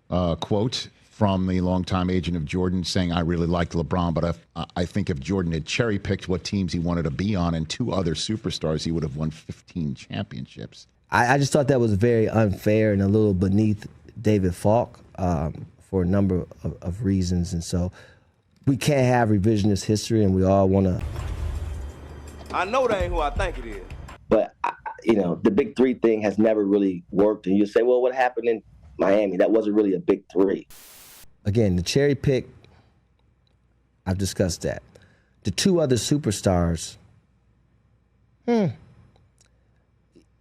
Quote from the longtime agent of Jordan saying, I really liked LeBron, but I think if Jordan had cherry-picked what teams he wanted to be on and two other superstars, he would have won 15 championships. I just thought that was very unfair and a little beneath David Falk for a number of reasons. And so we can't have revisionist history, and we all want to. I know that ain't who I think it is. But, the big three thing has never really worked. And you say, well, what happened in Miami? That wasn't really a big three. Again, the cherry pick, I've discussed that. The two other superstars,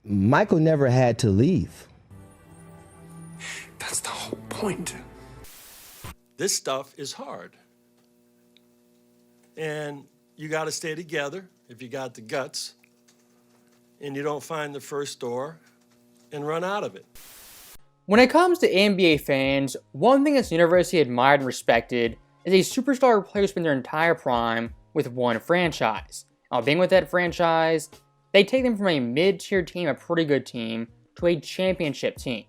Michael never had to leave. That's the whole point. This stuff is hard. And you got to stay together if you got the guts, and you don't find the first door and run out of it. When it comes to NBA fans, one thing that's universally admired and respected is a superstar player who spent their entire prime with one franchise. Now, being with that franchise, they take them from a mid-tier team, a pretty good team, to a championship team.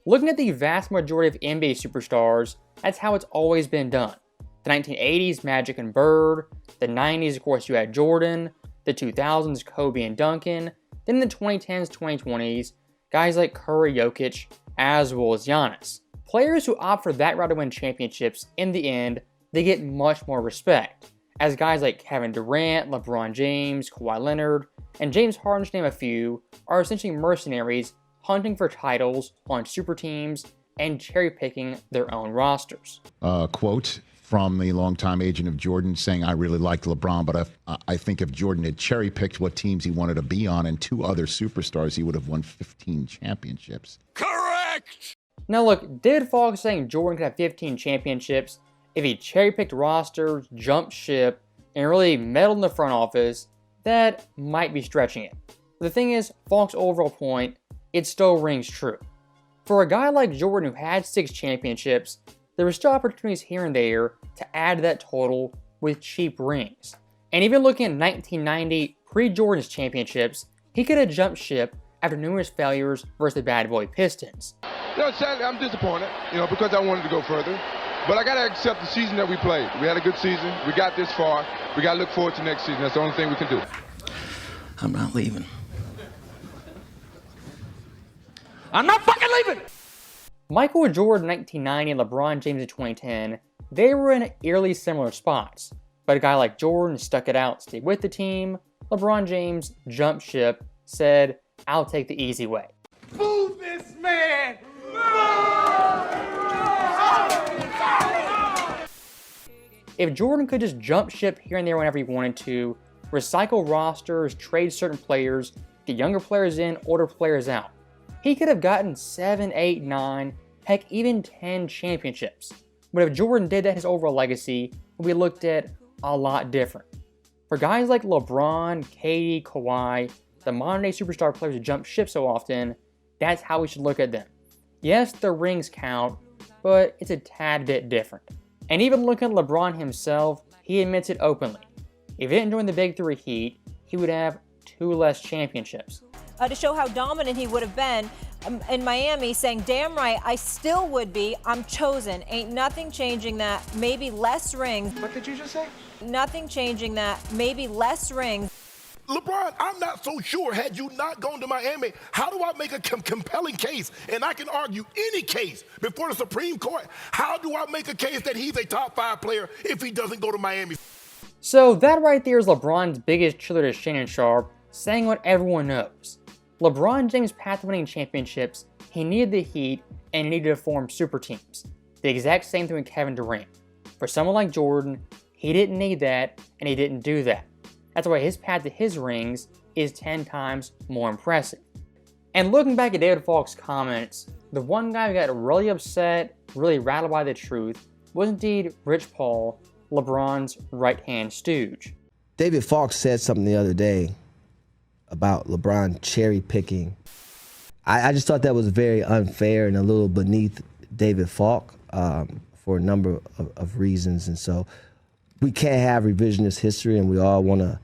Looking at the vast majority of NBA superstars, that's how it's always been done. The 1980s, Magic and Bird. The 90s, of course, you had Jordan. The 2000s, Kobe and Duncan. Then in the 2010s, 2020s, guys like Curry, Jokic, as well as Giannis. Players who opt for that route to win championships, in the end, they get much more respect, as guys like Kevin Durant, LeBron James, Kawhi Leonard, and James Harden, to name a few, are essentially mercenaries hunting for titles on super teams and cherry-picking their own rosters. Quote from the longtime agent of Jordan saying, I really liked LeBron, but I think if Jordan had cherry-picked what teams he wanted to be on and two other superstars, he would have won 15 championships. Correct! Now look, David Falk saying Jordan could have 15 championships if he cherry-picked rosters, jumped ship, and really meddled in the front office, that might be stretching it. But the thing is, Falk's overall point, it still rings true. For a guy like Jordan who had 6 championships, there were still opportunities here and there to add to that total with cheap rings. And even looking at 1990, pre-Jordan's championships, he could have jumped ship after numerous failures versus the bad boy Pistons. Sadly, I'm disappointed, because I wanted to go further. But I got to accept the season that we played. We had a good season. We got this far. We got to look forward to next season. That's the only thing we can do. I'm not leaving. I'm not fucking leaving! Michael Jordan in 1990 and LeBron James in 2010, they were in eerily similar spots. But a guy like Jordan stuck it out, stayed with the team. LeBron James jumped ship, said, I'll take the easy way. Move this man! If Jordan could just jump ship here and there whenever he wanted to, recycle rosters, trade certain players, get younger players in, older players out, he could have gotten 7, 8, 9, heck even 10 championships. But if Jordan did that, his overall legacy would be looked at a lot different. For guys like LeBron, KD, Kawhi, the modern day superstar players who jump ship so often, that's how we should look at them. Yes, their rings count, but it's a tad bit different. And even looking at LeBron himself, he admits it openly. If he didn't join the Big Three Heat, he would have 2 less championships. To show how dominant he would have been in Miami, saying, damn right, I still would be. I'm chosen. Ain't nothing changing that. Maybe less rings. What did you just say? Nothing changing that. Maybe less rings. LeBron, I'm not so sure. Had you not gone to Miami, how do I make a compelling case? And I can argue any case before the Supreme Court. How do I make a case that he's a top 5 player if he doesn't go to Miami? So that right there is LeBron's biggest cheerleader, Shannon Sharpe, saying what everyone knows. LeBron James' path to winning championships, he needed the Heat and he needed to form super teams. The exact same thing with Kevin Durant. For someone like Jordan, he didn't need that and he didn't do that. That's why his path to his rings is 10 times more impressive. And looking back at David Falk's comments, the one guy who got really upset, really rattled by the truth, was indeed Rich Paul, LeBron's right-hand stooge. David Falk said something the other day about LeBron cherry picking. I just thought that was very unfair and a little beneath David Falk for a number of reasons. And so we can't have revisionist history, and we all want to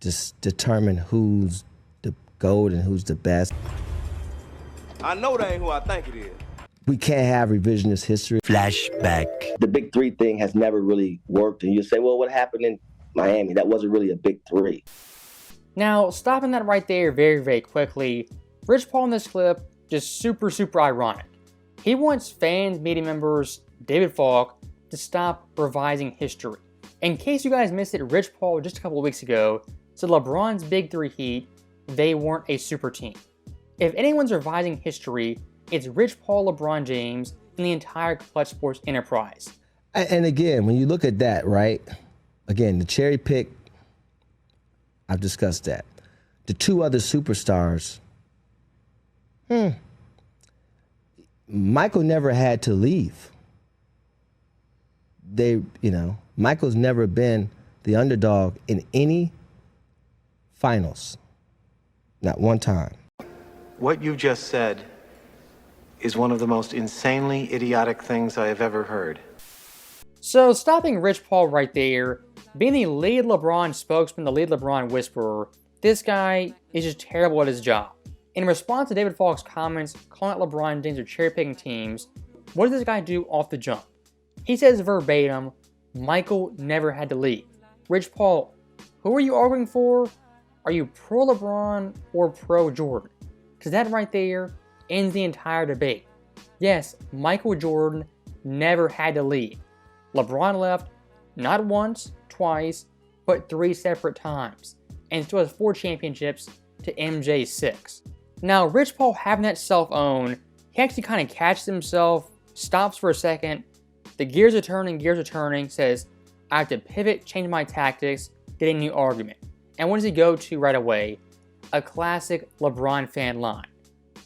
just determine who's the GOAT and who's the best. I know that ain't who I think it is. We can't have revisionist history. Flashback. The big three thing has never really worked. And you say, well, what happened in Miami? That wasn't really a big three. Now, stopping that right there very, very quickly, Rich Paul in this clip, just super, super ironic. He wants fans, media members, David Falk, to stop revising history. In case you guys missed it, Rich Paul just a couple of weeks ago said LeBron's Big Three Heat, they weren't a super team. If anyone's revising history, it's Rich Paul, LeBron James, and the entire Klutch Sports enterprise. And again, when you look at that, right? Again, the cherry pick, I've discussed that. The two other superstars, Michael never had to leave. Michael's never been the underdog in any finals. Not one time. What you just said is one of the most insanely idiotic things I have ever heard. So stopping Rich Paul right there, being the lead LeBron spokesman, the lead LeBron whisperer, this guy is just terrible at his job. In response to David Falk's comments calling out LeBron James or cherry-picking teams, what does this guy do off the jump? He says verbatim, Michael never had to leave. Rich Paul, who are you arguing for? Are you pro-LeBron or pro-Jordan? Because that right there ends the entire debate. Yes, Michael Jordan never had to leave. LeBron left not once, twice, but 3 separate times, and still has 4 championships to MJ's 6. Now, Rich Paul having that self-own, he actually kind of catches himself, stops for a second, the gears are turning, says, I have to pivot, change my tactics, get a new argument. And what does he go to right away? A classic LeBron fan line.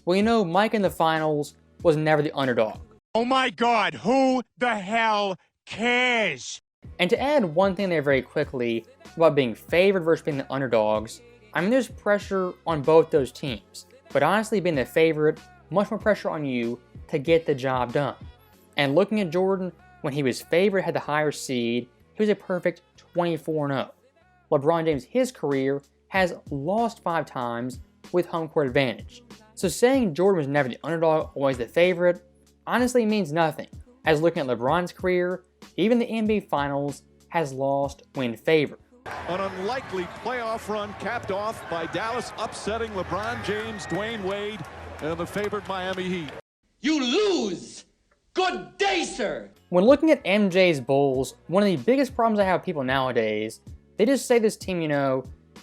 Well, you know, Mike in the finals was never the underdog. Oh my God, who the hell cares? And to add one thing there very quickly about being favored versus being the underdogs, I mean, there's pressure on both those teams. But honestly, being the favorite, much more pressure on you to get the job done. And looking at Jordan, when he was favored, had the higher seed, he was a perfect 24-0. LeBron James, his career, has lost 5 times with home court advantage. So saying Jordan was never the underdog, always the favorite, honestly means nothing, as looking at LeBron's career, even the NBA Finals has lost when favored. An unlikely playoff run capped off by Dallas upsetting LeBron James, Dwayne Wade, and the favored Miami Heat. You lose! Good day, sir! When looking at MJ's Bulls, one of the biggest problems I have with people nowadays, they just say this team,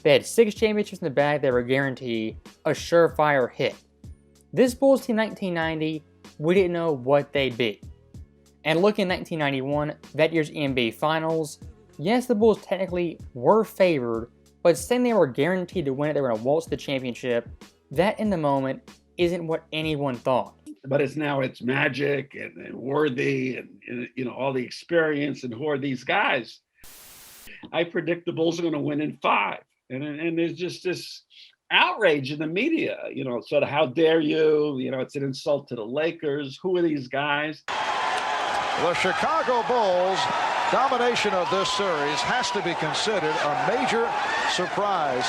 they had 6 championships in the bag that were guaranteed a surefire hit. This Bulls team 1990, we didn't know what they'd be. And looking at 1991, that year's NBA Finals, yes, the Bulls technically were favored, but saying they were guaranteed to win it, they were going to waltz the championship, that in the moment isn't what anyone thought. But it's Magic and Worthy and all the experience, and who are these guys? I predict the Bulls are going to win in 5. And there's just this outrage in the media, sort of, how dare you? It's an insult to the Lakers. Who are these guys? The Chicago Bulls' domination of this series has to be considered a major surprise.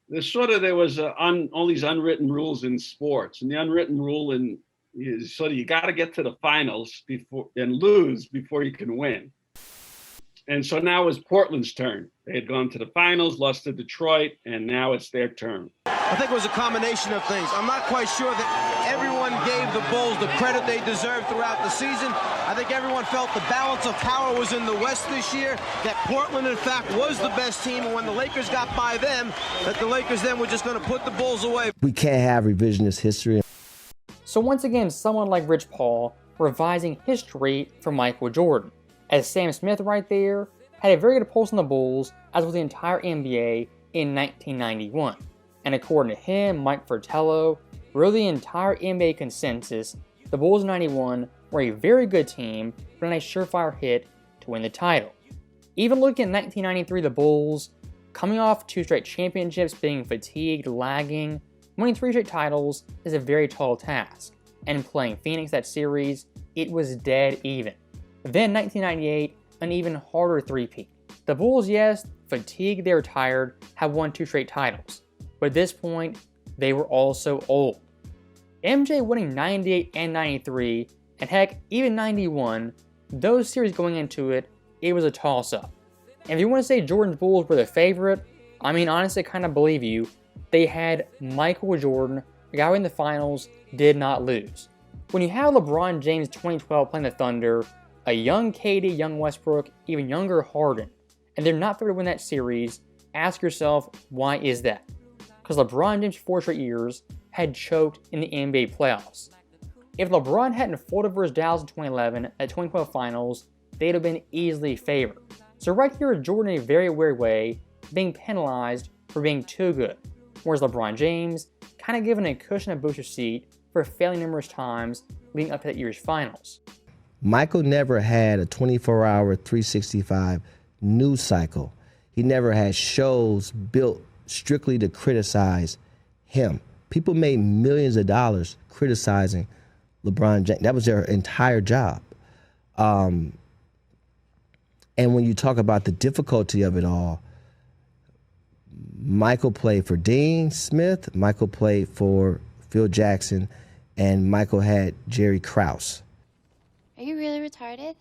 There was all these unwritten rules in sports, and the unwritten rule is sort of, you got to get to the finals and lose before you can win. And so now it's Portland's turn. They had gone to the finals, lost to Detroit, and now it's their turn. I think it was a combination of things. I'm not quite sure that everyone gave the Bulls the credit they deserved throughout the season. I think everyone felt the balance of power was in the West this year, that Portland, in fact, was the best team, and when the Lakers got by them, that the Lakers then were just going to put the Bulls away. We can't have revisionist history. So once again, someone like Rich Paul revising history for Michael Jordan. As Sam Smith right there had a very good pulse on the Bulls, as was the entire NBA in 1991. And according to him, Mike Fratello, really the entire NBA consensus, the Bulls in 91 were a very good team, but a surefire hit to win the title. Even looking at 1993, the Bulls, coming off 2 straight championships, being fatigued, lagging, winning 3 straight titles is a very tall task. And playing Phoenix that series, it was dead even. Then 1998, an even harder three-peat. The Bulls, yes, fatigued, they were tired, had won 2 straight titles. But at this point, they were also old. MJ winning 98 and 93 And heck, even 91, those series going into it, it was a toss-up. And if you want to say Jordan's Bulls were the favorite, I mean, honestly, I kind of believe you. They had Michael Jordan, the guy who in the finals did not lose. When you have LeBron James 2012 playing the Thunder, a young KD, young Westbrook, even younger Harden, and they're not favored to win that series, ask yourself, why is that? Because LeBron James 4 straight years had choked in the NBA playoffs. If LeBron hadn't folded versus Dallas in 2011 at 2012 finals, they'd have been easily favored. So right here, Jordan in a very weird way, being penalized for being too good, whereas LeBron James kind of given a cushion and booster seat for failing numerous times leading up to that year's finals. Michael never had a 24-hour, 365 news cycle. He never had shows built strictly to criticize him. People made millions of dollars criticizing LeBron James. That was their entire job. And when you talk about the difficulty of it all, Michael played for Dean Smith, Michael played for Phil Jackson, and Michael had Jerry Krause. Are you really retarded?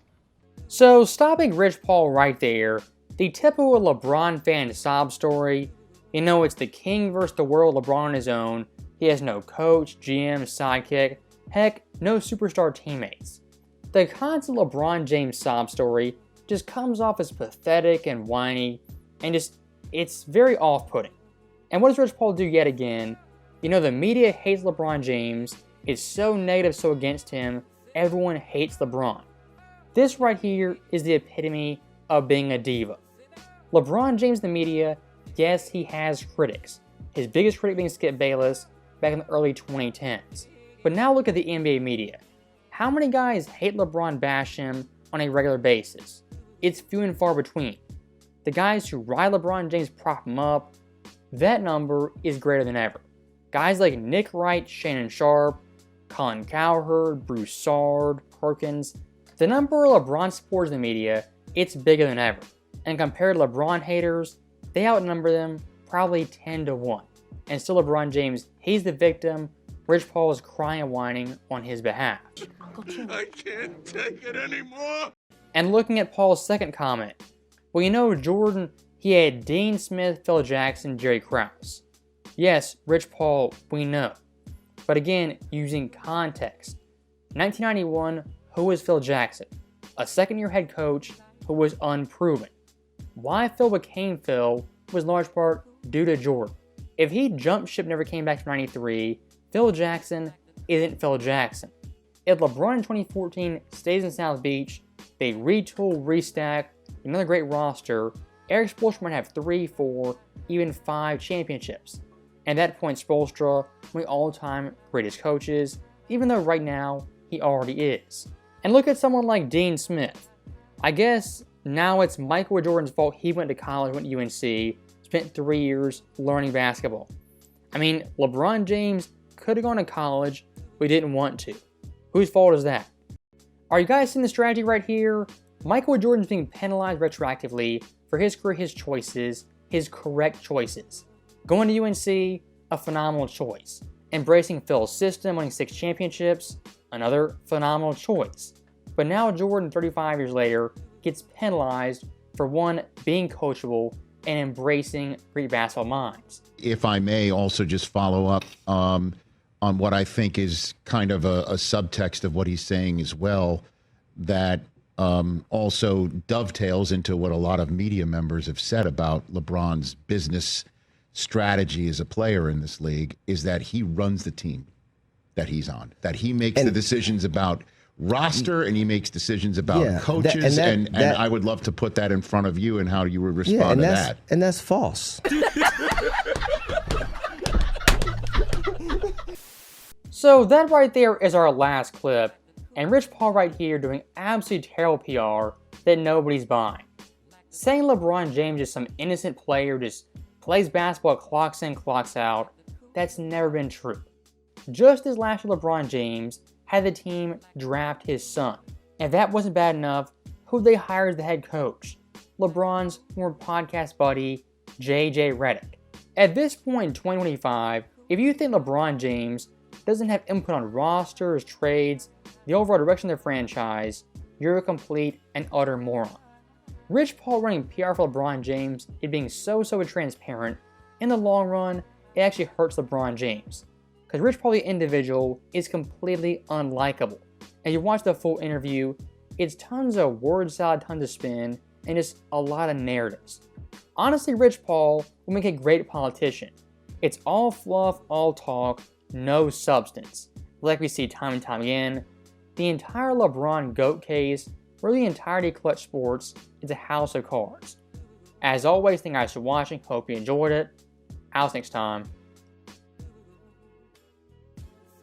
So stopping Rich Paul right there, the typical LeBron fan sob story, you know it's the king versus the world LeBron on his own, he has no coach, GM, sidekick, heck, no superstar teammates. The constant LeBron James sob story just comes off as pathetic and whiny, and it's very off-putting. And what does Rich Paul do yet again? You know, the media hates LeBron James, it's so negative, so against him, everyone hates LeBron. This right here is the epitome of being a diva. LeBron James, the media, yes, he has critics. His biggest critic being Skip Bayless back in the early 2010s. But now look at the NBA media. How many guys hate LeBron, bash him on a regular basis? It's few and far between. The guys who ride LeBron James, prop him up, that number is greater than ever. Guys like Nick Wright, Shannon Sharp, Colin Cowherd, Broussard, Perkins, the number of LeBron supporters in the media, it's bigger than ever. And compared to LeBron haters, they outnumber them probably 10 to 1. And still LeBron James, he's the victim. Rich Paul is crying and whining on his behalf. I can't take it anymore. And looking at Paul's second comment, well, you know, Jordan, he had Dean Smith, Phil Jackson, Jerry Krause. Yes, Rich Paul, we know. But again, using context. 1991, who was Phil Jackson? A second-year head coach who was unproven. Why Phil became Phil was in large part due to Jordan. If he jumped ship, never came back to 93, Phil Jackson isn't Phil Jackson. If LeBron in 2014 stays in South Beach, they retool, restack, another great roster, Eric Spoelstra might have 3, 4, even 5 championships. And at that point, Spoelstra, one of the all-time greatest coaches, even though right now, he already is. And look at someone like Dean Smith. I guess now it's Michael Jordan's fault he went to college, went to UNC, spent 3 years learning basketball. I mean, LeBron James could have gone to college, but he didn't want to. Whose fault is that? Are you guys seeing the strategy right here? Michael Jordan's being penalized retroactively for his career, his choices, his correct choices. Going to UNC, a phenomenal choice. Embracing Phil's system, winning 6 championships, another phenomenal choice. But now Jordan, 35 years later, gets penalized for one, being coachable and embracing great basketball minds. If I may also just follow up on what I think is kind of a subtext of what he's saying as well, that also dovetails into what a lot of media members have said about LeBron's business strategy as a player in this league, is that he runs the team that he's on, that he makes the decisions about roster and he makes decisions about coaches. And I would love to put that in front of you and how you would respond to that. And that's false. So that right there is our last clip, and Rich Paul right here doing absolutely terrible PR that nobody's buying. Saying LeBron James is some innocent player, just plays basketball, clocks in, clocks out, that's never been true. Just as last year LeBron James had the team draft his son. And if that wasn't bad enough, who'd they hire as the head coach? LeBron's former podcast buddy, JJ Redick. At this point in 2025, if you think LeBron James doesn't have input on rosters, trades, the overall direction of the franchise, you're a complete and utter moron. Rich Paul running PR for LeBron James is being so transparent. In the long run, it actually hurts LeBron James, because Rich Paul the individual is completely unlikable. As you watch the full interview, it's tons of word salad, tons of spin, and just a lot of narratives. Honestly, Rich Paul will make a great politician. It's all fluff, all talk, no substance. Like we see time and time again, the entire LeBron GOAT case, or the entirety of Klutch Sports, is a house of cards. As always, thank you guys for watching, hope you enjoyed it. I'll see you next time.